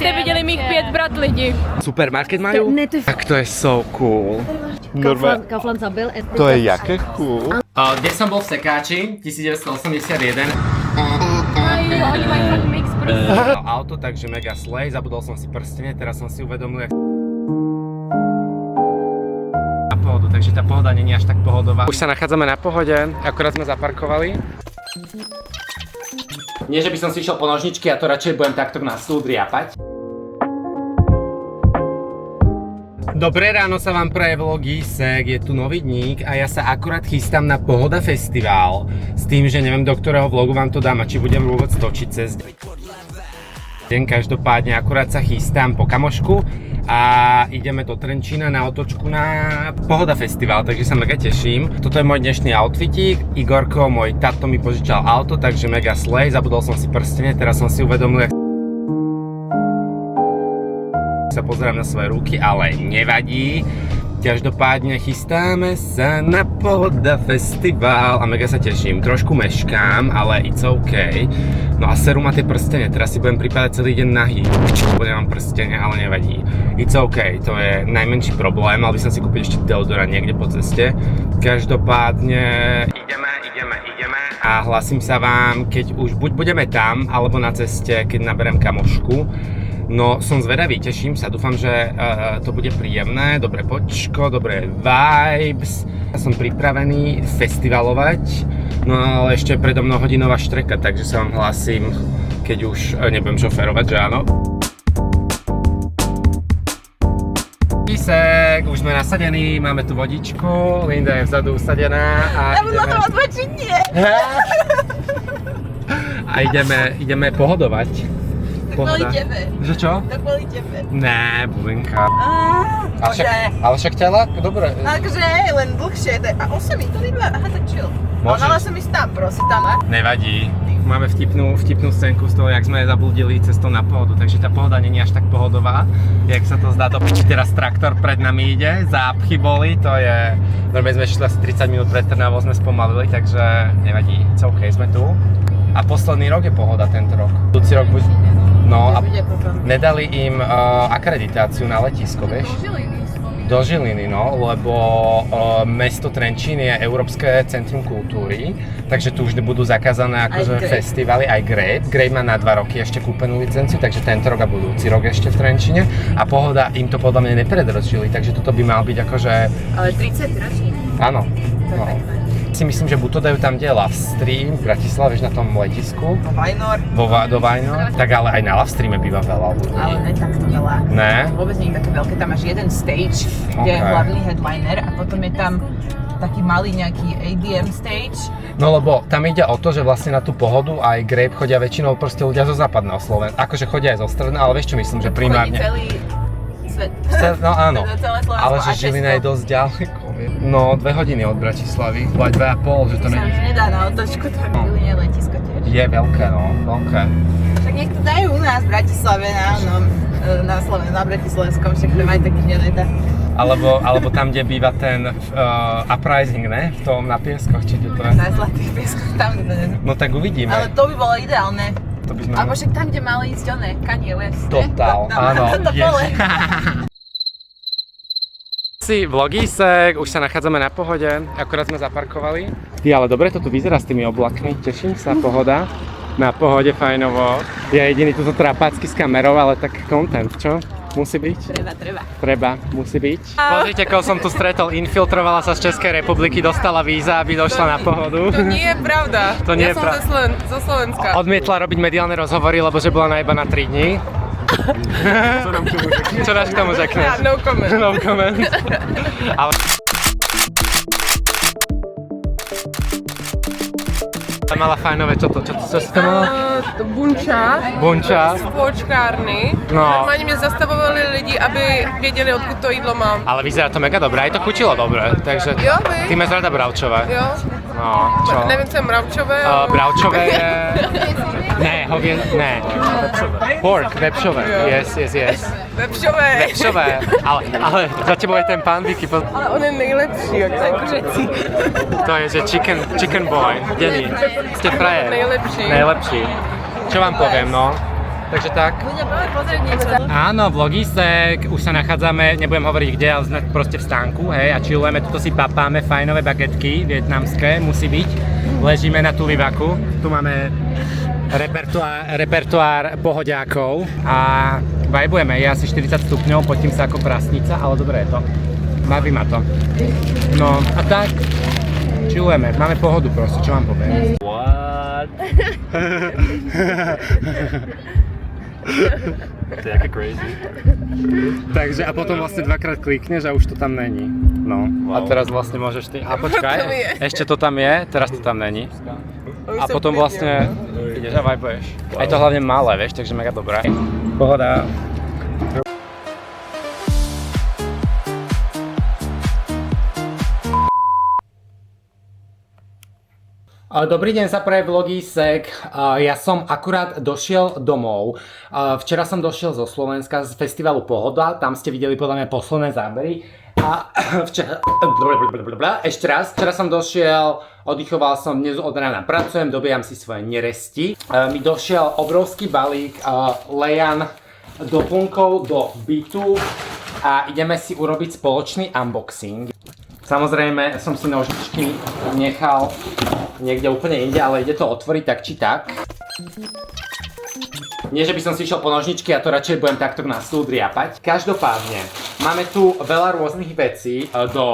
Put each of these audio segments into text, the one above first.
Jste viděli mých 5 brat lidi. Supermarket majú? Ne, to je... Tak to je so cool. Kaufland zabil. To je jaké cool. Kde som bol v Sekáči 1981. Oni mají fakt mix prostě. Auto, takže mega slej, zabudol som si prstene, teraz som si uvedomil, na pohodu, takže tá pohoda nie je až tak pohodová. Už sa nachádzame na pohode, akorát sme zaparkovali. Nie, že by som si išiel po nožničky, ja to radšej budem takto na stôl driapať. Dobré ráno sa vám praje vlogísek, je tu nový dník a ja sa akurát chystám na Pohoda Festival s tým, že neviem, do ktorého vlogu vám to dám a či budem vôbec točiť cez deň. Každopádne akurát sa chystám po kamošku a ideme do Trenčína na otočku na Pohoda Festival, takže sa mega teším. Toto je môj dnešný outfitík. Igorko, môj tato mi požičal auto, takže mega slej. Zabudol som si prstene, teraz som si uvedomil, sa pozerám na svoje ruky, ale nevadí. Každopádne chystáme sa na Pohoda Festival a mega sa teším. Trošku meškám, ale it's OK. No a seru má tie prstene, teraz si budem pripadať celý deň nahý. Nemám prstene, ale nevadí. It's OK, to je najmenší problém, mal by som si kúpiť ešte deodorant niekde po ceste. Každopádne ideme a hlasím sa vám, keď už buď budeme tam, alebo na ceste, keď naberem kamošku. No, som zvedavý, teším sa, dúfam, že to bude príjemné, dobré počko, dobré vibes. Ja som pripravený festivalovať, no ale ešte predo mnou hodinová štreka, takže sa vám hlasím, keď už nebudem šoférovať, že áno. Písek, už sme nasadení, máme tu vodičku, Linda je vzadu usadená a a ideme pohodovať. Kvôli tebe. Že čo? To kvôli tebe. Né, bulinka. Bože. Ale však ťa látka, dobre. Takže len dlhšie. A 8 minút to iba, aha, tak chill. Môžeš. Mala som ísť tam, prosím, tam. Nevadí. Máme vtipnú scénku z toho, jak sme zabludili cestou na Pohodu, takže tá pohoda nie je až tak pohodová, jak sa to zdá do piči. Teraz traktor pred nami ide, zápchy boli, to je... Normálne sme šli asi 30 minút pred Trnavou, sme spomalili, takže nevadí, it's OK, sme tu. A posledný rok je Pohoda tento rok. Budúci rok bude... No a nedali im akreditáciu na letisko, vieš? Do Žiliny, no, lebo mesto Trenčín je Európske centrum kultúry, takže tu už budú zakázané akože festivaly, aj Grape. Grape má na 2 roky ešte kúpenú licenciu, takže tento rok a budúci rok ešte v Trenčíne. A Pohoda im to podľa mňa nepredrožili, takže toto by mal byť akože... Ale 30 ročník. Áno. No. Si myslím, že buď to dajú tam, kde je Lavstream v Bratislave, na tom letisku. Do Vajnor. Tak ale aj na Lavstreame býva veľa ľudí. Ale ne takto veľa. Ne? Vôbec nie je také veľké, tam máš jeden stage, kde je hlavný headliner a potom je tam taký malý nejaký ADM stage. No lebo tam ide o to, že vlastne na tú Pohodu aj Grape chodia väčšinou proste ľudia zo západného Slovenska. Akože chodia aj zo stredného, ale vieš čo myslím, že primárne... Celý svet. No áno, ale že Česko. Žilina je dosť ďaleko. No 2 hodiny od Bratislavy, 2,5, že to Sa nie... už nedá na otočku, to je Žiline letisko tiež. Je veľké, no, veľké. Však nech to dajú u nás v Bratislave, na Bratislavskom, však to aj taký nedá. Alebo tam, kde býva ten Uprising, ne? V tom na pieskoch, či to je? Na Zlatých pieskoch, tam kde to nedá. No tak uvidíme. Ale to by bolo ideálne. To by sme... Alebo však tam, kde mali ísť Kanye West, ne? Totál, áno. To pole. Si vlogísek, už sa nachádzame na Pohode, akorát sme zaparkovali. Ale dobre to tu vyzerá s tými oblakmi, teším sa, Pohoda. Na Pohode, fajnovo. Ja jediný tuto trapácky s kamerou, ale tak content, čo? Musí byť? Treba, musí byť. Pozrite, koho som tu stretol, infiltrovala sa z Českej republiky, dostala víza, aby došla na Pohodu. To nie je pravda. To nie je zo Slovenska. Odmietla robiť mediálne rozhovory, lebo že bola na iba na 3 dní. Čo dáš k tomu řekneš? No comment. No comment. Ale... Mala fajnové, čo si to mala? Bunča. Z počkárny. No. Normálně mě zastavovali lidi, aby věděli, odkud to jídlo mám. Ale vyzerá to mega dobré, aj to chutilo dobre, takže Jo, vy? ty máš rada bravčové. Jo. No, čo? Nevím, co je mravčové. Bravčové je... Ne, ne. Pork, vepšové. Yes. Vepšové. Ale za tebou je ten pán Vicky. Ale on je nejlepší, jak ten kuřecí. To je, že chicken boy. Denní. Ste frajer. Nejlepší. Najlepší. Čo vám poviem, no? Takže tak. Áno, vlogisek, už sa nachádzame, nebudem hovoriť kde, ale sme proste v stánku, hej, a chillujeme, tuto si papáme fajnové bagetky vietnamské, musí byť. Ležíme na tulivaku, tu máme repertoár pohodiákov a vibujeme, je asi 40 stupňov, potím sa ako prasnica, ale dobre je to. Baví ma to. No a tak, chillujeme, máme pohodu proste, čo vám poviem. What? To je aké crazy. Takže a potom vlastne dvakrát klikneš a už to tam není. No, a teraz vlastne môžeš ty... A počkaj, ešte to tam je, teraz to tam není. A potom vlastne ideš a vibuješ. A je to hlavne malé, vieš, takže mega dobré. Pohoda. Dobrý deň, za prvé vlogisek. Ja som akurát došiel domov. Včera som došiel zo Slovenska z festivalu Pohoda, tam ste videli podľa mňa posledné zábery. A ešte raz, včera som došiel, oddychoval som, dnes od rána pracujem, dobíjam si svoje neresti. Mi došiel obrovský balík Lejan doplnkov do bytu a ideme si urobiť spoločný unboxing. Samozrejme som si nožičky nechal niekde úplne inde, ale ide to otvoriť tak či tak. Nie, že by som si išiel po nožničky, ja to radšej budem takto na stôl driapať. Každopádne, máme tu veľa rôznych vecí do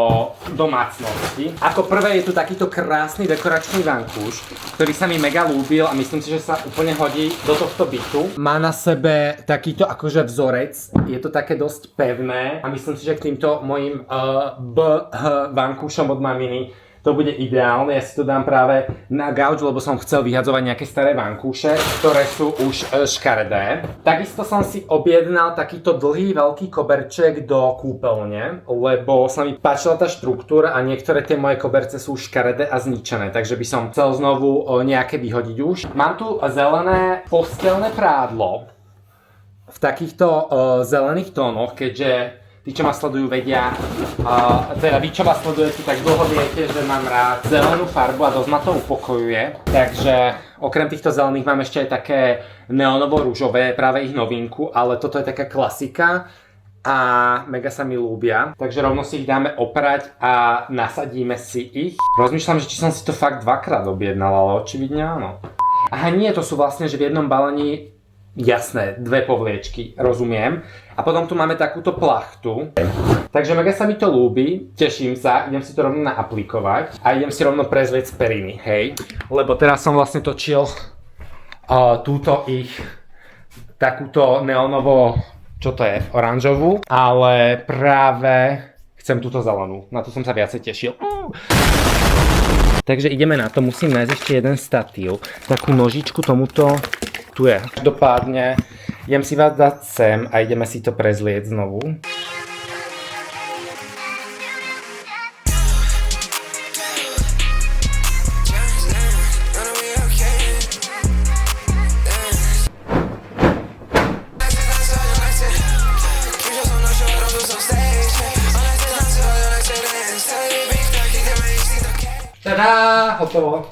domácnosti. Ako prvé je tu takýto krásny dekoračný vankúš, ktorý sa mi mega ľúbil a myslím si, že sa úplne hodí do tohto bytu. Má na sebe takýto akože vzorec, je to také dosť pevné a myslím si, že k týmto mojim vankúšom od maminy to bude ideálne, ja si to dám práve na gauč, lebo som chcel vyhadzovať nejaké staré vankúše, ktoré sú už škaredé. Takisto som si objednal takýto dlhý veľký koberček do kúpeľne, lebo sa mi páčila tá štruktúra a niektoré tie moje koberce sú škaredé a zničené, takže by som chcel znovu nejaké vyhodiť už. Mám tu zelené postelné prádlo v takýchto zelených tónoch, keďže tí, čo ma sledujú, vedia, teda vy, čo ma sledujete, tak dlho viete, že mám rád zelenú farbu a dosť ma to upokojuje. Takže okrem týchto zelených mám ešte aj také neonovo-rúžové, práve ich novinku, ale toto je taká klasika a mega sa mi ľúbia. Takže rovno si ich dáme oprať a nasadíme si ich. Rozmýšľam, že či som si to fakt dvakrát objednal, ale očividne áno. Aha, nie, to sú vlastne, že v jednom balení, jasné, dve povliečky, rozumiem. A potom tu máme takúto plachtu. Takže mega sa mi to ľúbi, teším sa, idem si to rovno naaplikovať a idem si rovno prezlieť z periny, hej. Lebo teraz som vlastne točil túto ich takúto neonovo, čo to je, oranžovú, ale práve chcem túto zelenú, na to som sa viacej tešil. Takže ideme na to, musím nájsť ešte jeden statív, takú nožičku tomuto. Tu je. Každopádne, idem si vás dať sem a ideme si to prezlieť znovu. Tadá, hotovo.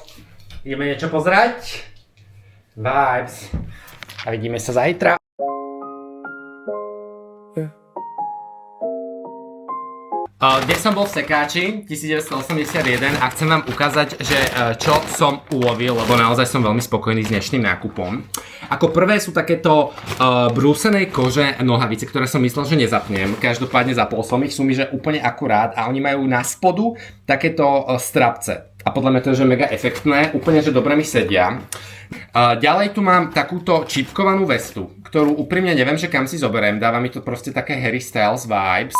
Ideme niečo pozerať. Vibes. A vidíme sa zajtra. Dnes som bol v sekáči 1981 a chcem vám ukázať, že čo som ulovil, lebo naozaj som veľmi spokojný s dnešným nákupom. Ako prvé sú takéto brúsenej kože nohavice, ktoré som myslel, že nezapnem. Každopádne zapol som ich, sú mi že úplne akurát a oni majú na spodu takéto strapce. A podľa mňa to je že mega efektné, úplne že dobre mi sedia. Ďalej tu mám takúto čipkovanú vestu, ktorú úprimne neviem, že kam si zoberiem, dáva mi to proste také Harry Styles vibes.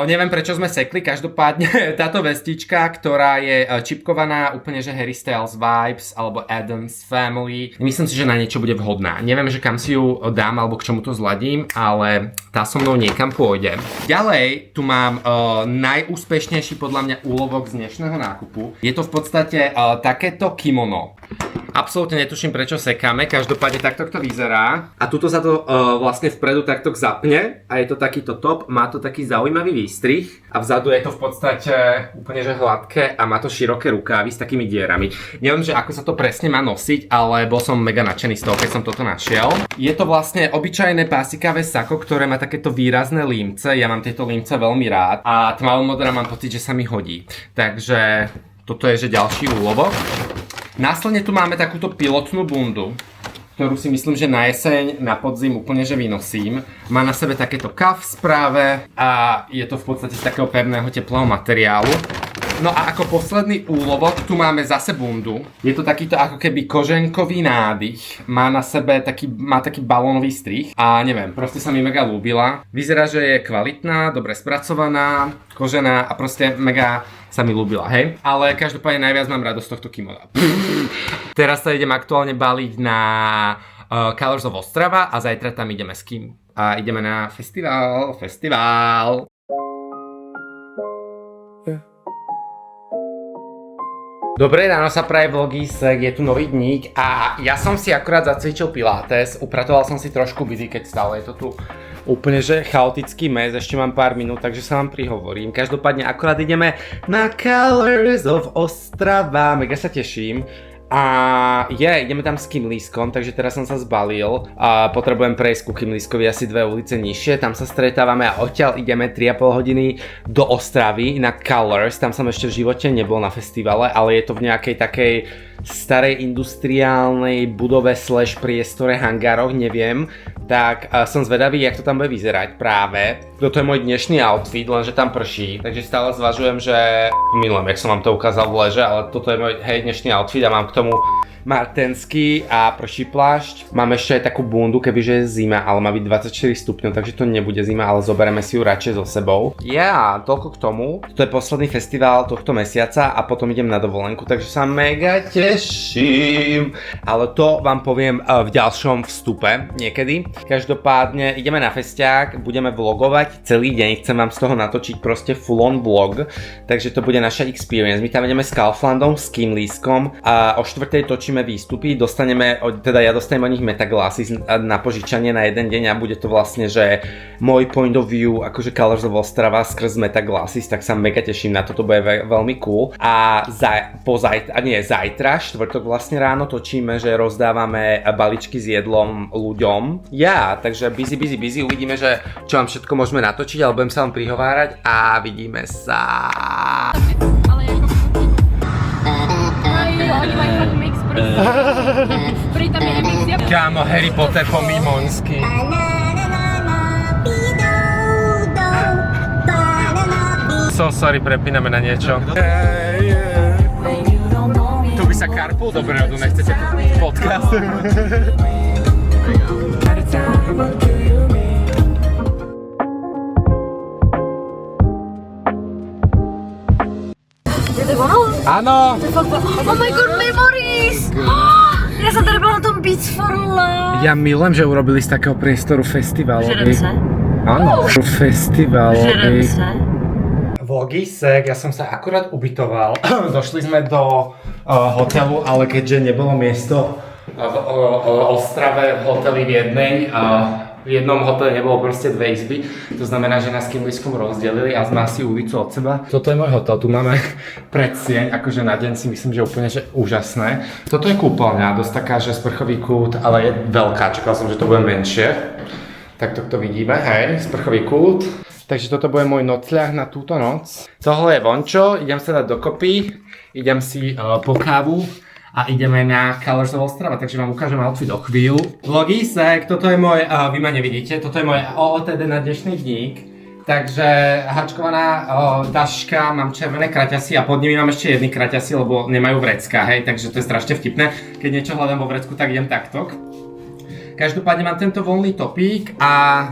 Neviem prečo sme sekli, každopádne táto vestička, ktorá je čipkovaná úplne že Harry Styles vibes alebo Addams Family, myslím si, že na niečo bude vhodná. Neviem, že kam si ju dám alebo k čomu to zladím, ale tá so mnou niekam pôjde. Ďalej tu mám najúspešnejší podľa mňa úlovok z dnešného nákupu. Je to v podstate takéto kimono. Absolútne netuším, prečo sekáme, každopádne takto to vyzerá. A tuto sa to vlastne vpredu takto zapne a je to takýto top, má to taký zaujímavý zaujímavý výstrih a vzadu je to v podstate úplne že hladké a má to široké rukávy s takými dierami. Neviem, že ako sa to presne má nosiť, ale bol som mega nadšený z toho, keď som toto našiel. Je to vlastne obyčajné pásikavé sako, ktoré má takéto výrazné límce. Ja mám tieto límce veľmi rád a tmavomodrá mám pocit, že sa mi hodí. Takže toto je že ďalší úlovok. Následne tu máme takúto pilotnú bundu, ktorú si myslím, že na jeseň, na podzim úplne že vynosím. Má na sebe takéto kaf správe a je to v podstate z takého pevného teplého materiálu. No a ako posledný úlovok tu máme zase bundu. Je to takýto ako keby koženkový nádych. Má na sebe taký balónový strih a neviem, proste sa mi mega ľúbila. Vyzerá, že je kvalitná, dobre spracovaná, kožená a proste mega sa mi ľúbila, hej? Ale každopádne najviac mám radosť z tohto kimoda. Teraz sa idem aktuálne baliť na Colors of Ostrava a zajtra tam ideme s kým? A ideme na festival. Dobré ráno sa praje vlogísek, je tu nový dník a ja som si akurát zacvičil pilates, upratoval som si trošku byty, keď stále je to tu úplne že chaotický mes, ešte mám pár minút, takže sa vám prihovorím. Každopádne akurát ideme na Colors of Ostrava, mega sa teším. A ideme tam s Kimlískom, takže teraz som sa zbalil a potrebujem prejsť ku Kimlískovi asi 2 ulice nižšie, tam sa stretávame a odtiaľ ideme 3,5 hodiny do Ostravy na Colors, tam som ešte v živote nebol na festivale, ale je to v nejakej takej starej industriálnej budove / priestore hangároch, neviem, tak som zvedavý, jak to tam bude vyzerať práve. Toto je môj dnešný outfit, lenže tam prší, takže stále zvažujem, že milujem, jak som vám to ukázal v leže, ale toto je môj dnešný outfit a mám k tomu martenský a prší plášť. Mám ešte aj takú bundu, kebyže je zima, ale má byť 24 stupňov, takže to nebude zima, ale zoberieme si ju radšej so sebou. Toľko k tomu. To je posledný festival tohto mesiaca a potom idem na dovolenku, takže sa mega teším. Ale to vám poviem v ďalšom vstupe niekedy. Každopádne ideme na festiák, budeme vlogovať celý deň, chcem vám z toho natočiť proste full on vlog, takže to bude naša experience. My tam ideme s Kauflandom, s Kimlískom a o 4:00 točíme výstupy, ja dostanem od nich metaglasy na požičanie na jeden deň a bude to vlastne, že môj point of view, akože Colors of Ostrava skrz metaglasy, tak sa mega teším na to bude veľmi cool. A zajtra, štvrtok vlastne ráno točíme, že rozdávame balíčky s jedlom ľuďom. Takže busy, uvidíme, že čo vám všetko môžeme natočiť, ale budem sa vám prihovárať a vidíme sa. Oni majú fakt mix Pritom je emícia. Kámo, Harry Potter po mimonsky. So sorry, prepíname na niečo. Tu by sa karpul dobre rodu, nechcete podcast? Áno! Oh my god, memories! Ja som teda bola na tom Beats for Love. Ja milujem, že urobili z takého priestoru festivalový. Žerem sa. Áno, festivalový. Žerem sa. Vlogísek, ja som sa akurát ubytoval. Došli sme do hotelu, ale keďže nebolo miesto v Ostrave, v hoteli v jednej, v jednom hoteli nebolo proste 2 izby, to znamená, že nás s Kimlískom rozdelili a sme asi ulicu od seba. Toto je môj hotel, tu máme predsieň, akože na deň si myslím, že úplne že úžasné. Toto je kúpeľňa, dosť taká, že sprchový kút, ale je veľká, čakal som, že to bude menšie. Tak to vidíme, hej, sprchový kút. Takže toto bude môj nocľah na túto noc. Tohle je vončo, idem sa dať dokopy, idem si po kávu. A ideme na Colors of Ostrava, takže vám ukážem outfit o chvíľu. Vlogísek, toto je môj, vy ma nevidíte, toto je môj OOTD na dnešný dník. Takže hačkovaná taška, mám červené kraťasy a pod nimi mám ešte jedny kraťasy, lebo nemajú vrecka, hej, takže to je strašne vtipné. Keď niečo hľadám vo vrecku, tak idem takto. Každopádne mám tento voľný topík a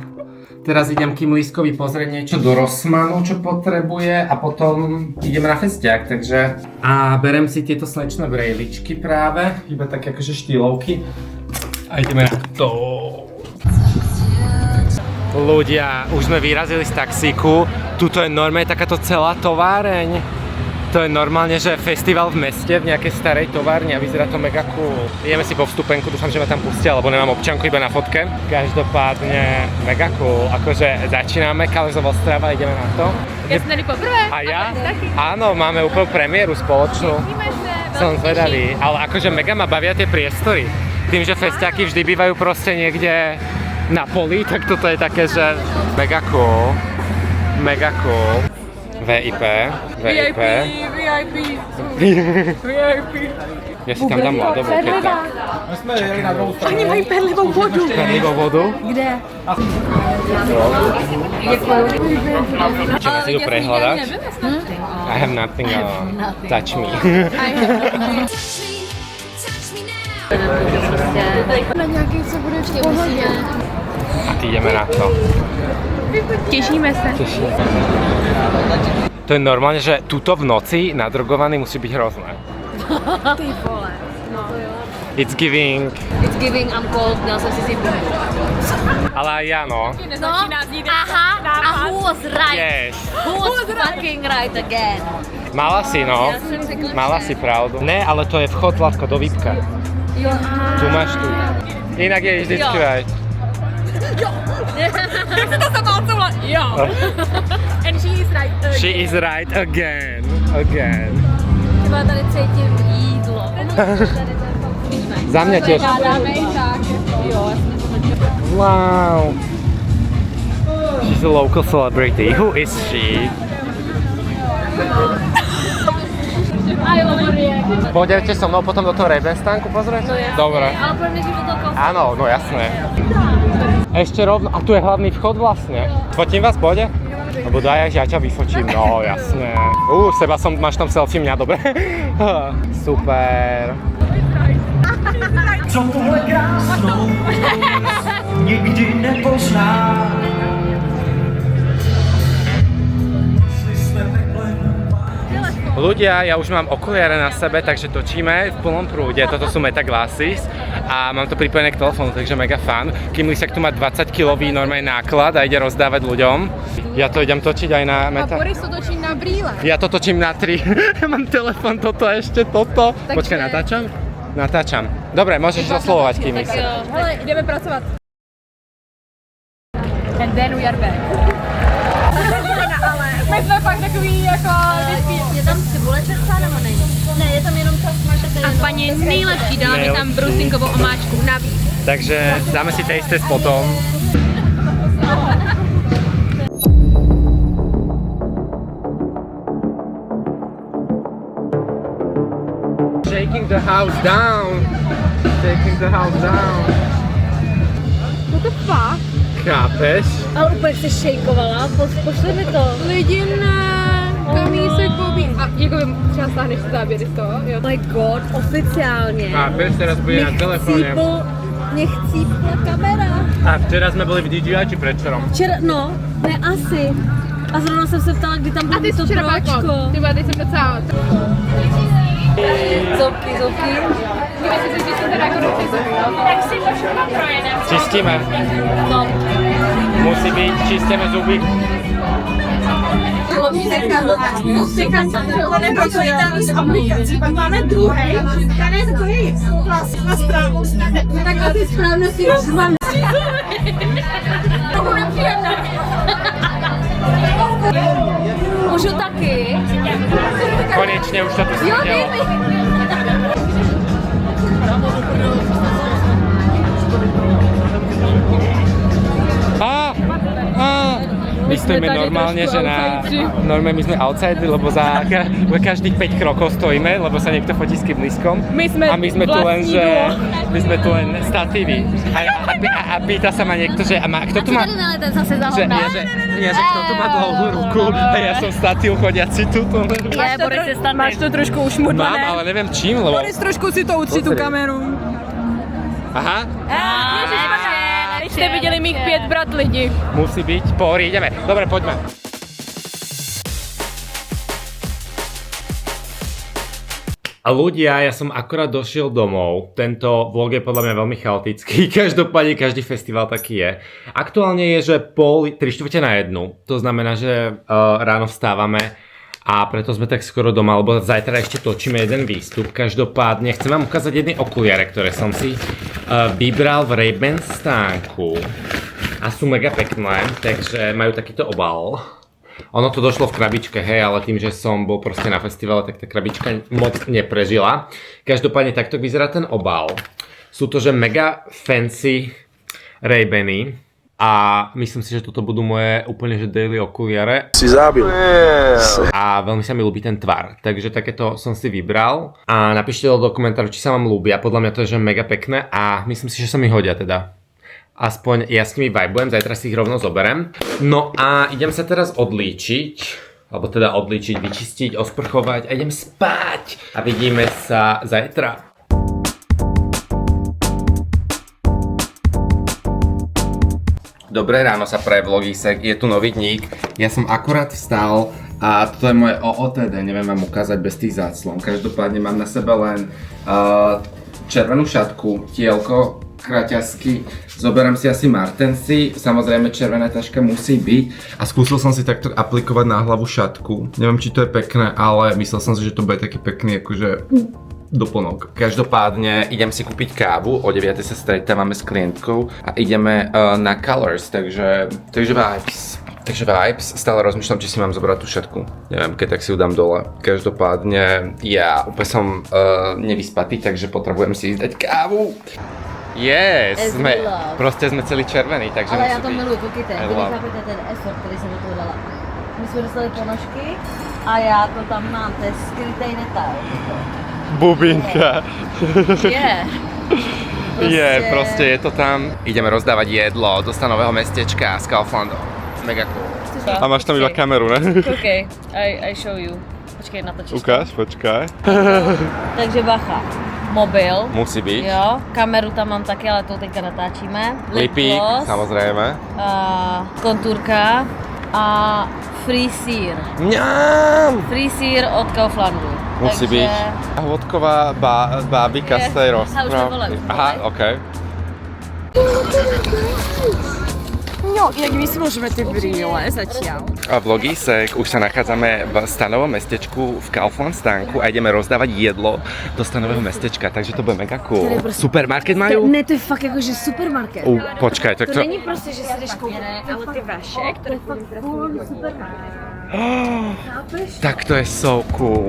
teraz idem Kimlískovi pozrieť niečo do Rossmanu, čo potrebuje a potom ideme na festiák, takže a berem si tieto slnečné brejličky práve, iba také akože štýlovky a ideme na to. Ľudia, už sme vyrazili z taxíku, tuto je normálne takáto celá továreň. To je normálne, že festival v meste, v nejakej starej továrni a vyzerá to mega cool. Ideme si po vstupenku, dúfam, že ma tam pustia, lebo nemám občanku iba na fotke. Každopádne mega cool, akože začíname Kalezov Ostrava, ideme na to. Ja som tady poprvé. A ja? Áno, máme úplnú premiéru spoločnú. Som zvedavý, ale akože mega ma bavia tie priestory. Tým, že festiaky vždy bývajú proste niekde na poli, tak toto je také, že mega cool. Mega cool. VIP. Ja si tam dám ľadovú, keď tak. Oni mají perlivou vodu. Perlivou vodu? Kde? Čím si tu prehľadať? I have nothing, touch me. Na nějaký, co bude v pohodě. A ty ideme na to. Těšíme se. To je normálne, že tuto v noci nadrogovaný musí byť hrozné. Ty vole. No to jo. It's giving. It's giving, I'm cold, dal jsem si zimu. Ale aj ja, no. No, aha, a who was right? Yes. Who was fucking right again? Mala si, no. Ja som řekla, Mala si pravdu. Ne, ale to je vchod, Zlatko, do výpka. Jo, Tu máš tu. Inak je vždycky right. Jak se to sama odsoula? Jo. And she is right. She is right again. Again. Třeba tady cítím jídlo. Za mňa tiež. Dáme i tak. Jo, Wow. She's a local celebrity. Who is she? Pôjdete so mnou potom do toho Rebestánku pozrieť? No jasne. Dobre. Ale poďme do toho kafe. Áno, no jasné. Ešte rovno, a tu je hlavný vchod vlastne. Fotím vás, pôjde? Lebo daj, ja ťa vyfotím, no jasné. Seba máš tam selfie mňa, dobre? Super. Co tuhle krásnou nikdy nepozná. Ľudia, ja už mám okuliare na sebe, takže točíme v plnom prúde. Toto sú Meta Glasses a mám to pripojené k telefónu, takže mega fun. Kim Lisek tu má 20-kilový normálny náklad a ide rozdávať ľuďom. Ja to idem točiť aj na Meta. A Boris to točí na brýle. Ja to točím na 3. Mám telefón, toto a ešte toto. Takže... Počkaj, natáčam? Natáčam. Dobre, môžeš oslovovať Kim Lisek. Hele, ideme pracovat. And then we are back. My jsme fakt takový jako... Je tam cibule čerstvá nebo není? Ne, je tam jenom čas. A paní nejlepší, dala mi tam brusinkovou omáčku navíc. Takže dáme si taste test potom. Shaking the house down. Shaking the house down. What the fuck? Chápeš? Ale úplně jsi šejkovala, pošli mi to. Lidi ne, Kamísek pobí. A jako třeba stáhneš záběry z toho, jo? Oh my god, oficiálně. Chápeš, teraz bude na telefóne. Mě chcípla kamera. A včera sme boli v DJI či predvčerom? Včera, no, ne asi. A zrovna jsem se ptala, kdy tam A bude ty jsi to včera pročko. balkon. Ty teď jsem docela... Zoubky. Kdyby si zjistil teda jako do tak si počkala projedem. Čistíme. No. Musí byť, čistíme zuby. Pak máme druhý, ten je takový na správnou stranu. Tak ty správně si mám. To bude příjemné. Můžu taky? Konečne už sa to Jo, stihlo. My stojíme normálne, že normálne my sme outsideri, lebo za každých 5 krokov stojíme, lebo sa niekto fotí s Kimliskom. A my sme tu len, že my sme tu len statívy. A pýta sa ma niekto, že kto tu má... Že kto tu má dlhú ruku a ja som statív chodiaci tu. Máš to trošku ušmudlané. Mám, ale neviem čím, lebo... Boris, trošku si to utří tu kameru. Aha. Jste viděli mých 5 brat lidi. Musí byť, pohori, ideme. Dobre, poďme. A ľudia, ja som akorát došiel domov. Tento vlog je podľa mňa veľmi chaotický. Každopádne každý festival taký je. Aktuálne je, že 3/4 na 1. To znamená, že ráno vstávame a preto sme tak skoro doma, lebo zajtra ešte točíme jeden výstup. Každopádne chcem vám ukázať jedny okuliare, ktoré som si vybral v Ray-Ban stánku a sú mega pekné, takže majú takýto obal. Ono to došlo v krabičke, hej, ale tým, že som bol proste na festivale, tak tá krabička moc neprežila. Každopádne takto vyzerá ten obal. Sú to, že mega fancy Ray-Bany a myslím si, že toto budú moje úplne že daily okuliare. Si zábil. A veľmi sa mi ľúbi ten tvar, takže takéto som si vybral a napíšte do komentáru, či sa vám ľúbia. Podľa mňa to je že mega pekné a myslím si, že sa mi hodia teda. Aspoň ja s nimi vibujem, zajtra si ich rovno zoberem. No a idem sa teraz odlíčiť, alebo teda odlíčiť, vyčistiť, osprchovať a idem spať. A vidíme sa zajtra. Dobré ráno sa praje vlogisek, je tu nový dník. Ja som akurát vstal a toto je moje OOTD, neviem vám ukázať bez tých záclon. Každopádne mám na sebe len červenú šatku, tielko, kraťasky, zoberám si asi Martensy, samozrejme červená taška musí byť a skúsil som si takto aplikovať na hlavu šatku. Neviem, či to je pekné, ale myslel som si, že to bude taký pekný akože doplnok. Každopádne idem si kúpiť kávu, o 9 sa stretávame s klientkou a ideme na Colors, takže vibes. Takže vibes, stále rozmýšľam, či si mám zobrať tú šatku. Neviem, keď tak si ju dám dole. Každopádne ja úplne som nevyspatý, takže potrebujem si ísť dať kávu. Yes, proste sme celý červený, takže Ale musí já to byť. miluji, koukejte, I vy love. nechápete ten esort, který jsem do toho dala. My jsme dostali ponožky a já to tam mám, to je skrytej detail. Bubinka. Je. Proste je to tam. Ideme rozdávať jedlo do stanového mestečka z Kauflandu. Mega cool. A máš tam iba kameru, ne? Okay, I show you. Počkej, natočíš. Ukáž, počkaj. Takže bacha. Mobil. Musí byť. Jo, kameru tam mám taky, ale to teďka natáčíme. Lipík, gloss, samozrejme. kontúrka a free sear. Mňam! Free sear od Kauflandu. Musí byť. A vodková bábika z tej A už to rozprávky. volám. Aha, okej. No, jak my si môžeme tie brýle zatiaľ? A vlogisek, už sa nachádzame v stanovom mestečku v Kaufland stánku a ideme rozdávať jedlo do stanového mestečka, takže to bude mega cool. Supermarket majú? Ne, to je fakt jakože supermarket. Počkaj, tak To to... není prostě, že si jdeš koupit, ale ty vaše, které fakt full supermarket. Tak to je so cool.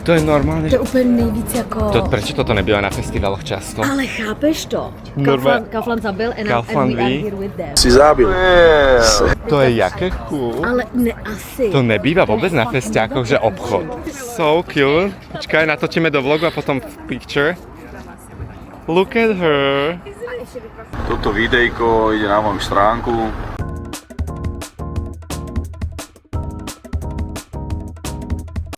To je normálne, To je úplně nejvíc jako... Prečo toto nebýva na festivaloch často? Ale chápeš to? Normálne- Kaufland zabil and Kaufland we are ví. here with them. Si zábil. To je jaké cool. Ale ne asi. To nebýva vôbec na festiákoch, že obchod. So cute. Počkaj, natočíme do vlogu a potom picture. Look at her. Toto videjko ide na moju stránku.